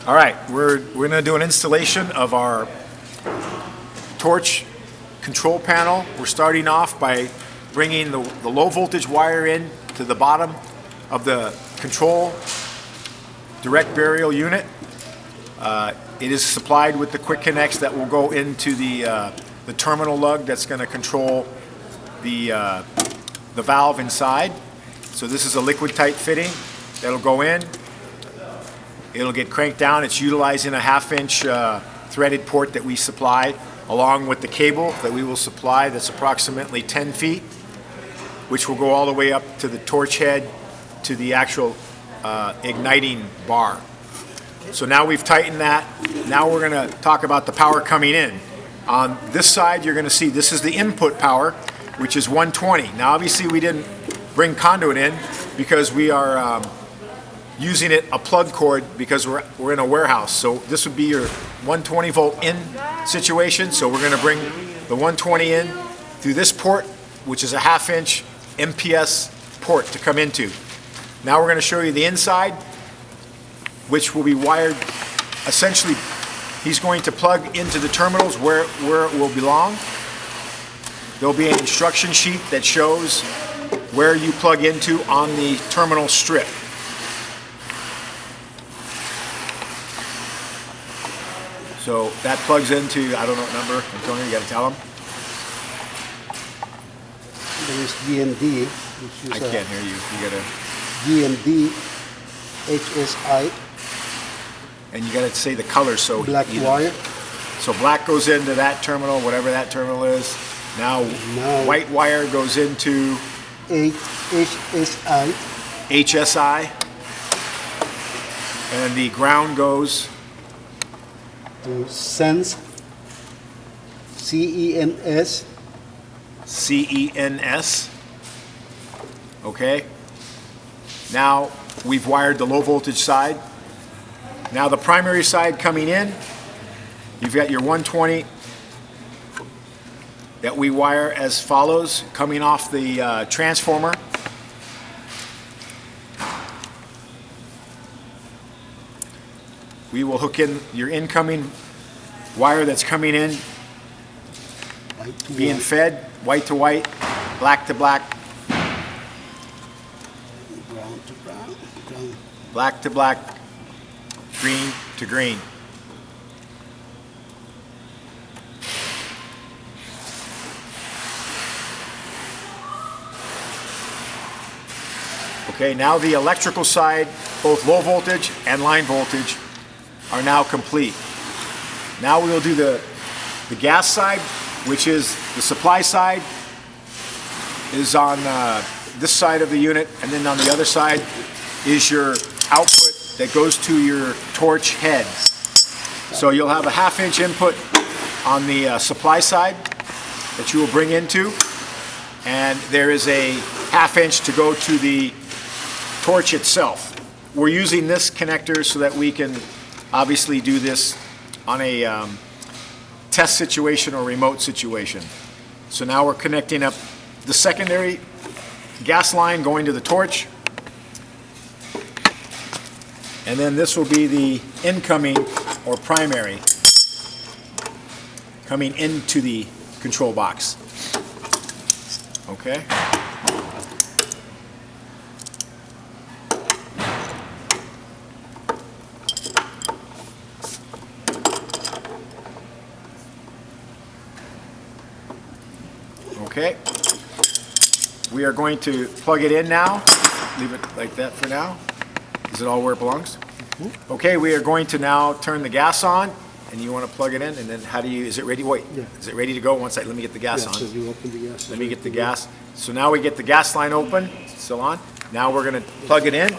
All right, we're going to do an installation of our torch control panel. We're starting off by bringing the low voltage wire in to the bottom of the control direct burial unit. It is supplied with the quick connects that will go into the terminal lug that's going to control the valve inside. So this is a liquid tight fitting that'll go in. It'll get cranked down. It's utilizing a 1/2-inch threaded port that we supply, along with the cable that we will supply that's approximately 10 feet, which will go all the way up to the torch head to the actual igniting bar. So now we've tightened that. Now we're going to talk about the power coming in. On this side, you're going to see this is the input power, which is 120. Now obviously we didn't bring conduit in because we are using it a plug cord because we're in a warehouse. So this would be your 120 volt in situation. So we're going to bring the 120 in through this port, which is a 1/2-inch MPS port to come into. Now we're going to show you the inside, which will be wired. Essentially, he's going to plug into the terminals where it will belong. There'll be an instruction sheet that shows where you plug into on the terminal strip. So that plugs into, I don't know what number, Antonio, you got to tell him. There is GMD, which is I can't hear you. You got to. GMD HSI. And you got to say the color so Black wire. So black goes into that terminal, whatever that terminal is. Now white wire goes into HSI. HSI. And the ground goes to Sense. CENS. CENS. Okay. Now we've wired the low voltage side. Now the primary side coming in, you've got your 120 that we wire as follows, coming off the transformer. We will hook in your incoming wire that's coming in, being fed, white to white, black to black, Brown to brown. black to black, green to green. Okay, now the electrical side, both low voltage and line voltage, are now complete. Now we will do the gas side, which is the supply side, is on this side of the unit, and then on the other side is your output that goes to your torch head. So you'll have a 1/2-inch input on the supply side that you will bring into, and there is a 1/2-inch to go to the torch itself. We're using this connector so that we can obviously do this on a test situation or remote situation. So now we're connecting up the secondary gas line going to the torch. And then this will be the incoming or primary coming into the control box. Okay? Okay. We are going to plug it in now. Leave it like that for now. Is it all where it belongs? Mm-hmm. Okay, we are going to now turn the gas on, and you want to plug it in, and then how do you, is it ready? Wait, Yeah. Is it ready to go? Let me get the gas on. So you open the gas. Let me get the gas. So now we get the gas line open, still on. Now we're going to plug it in.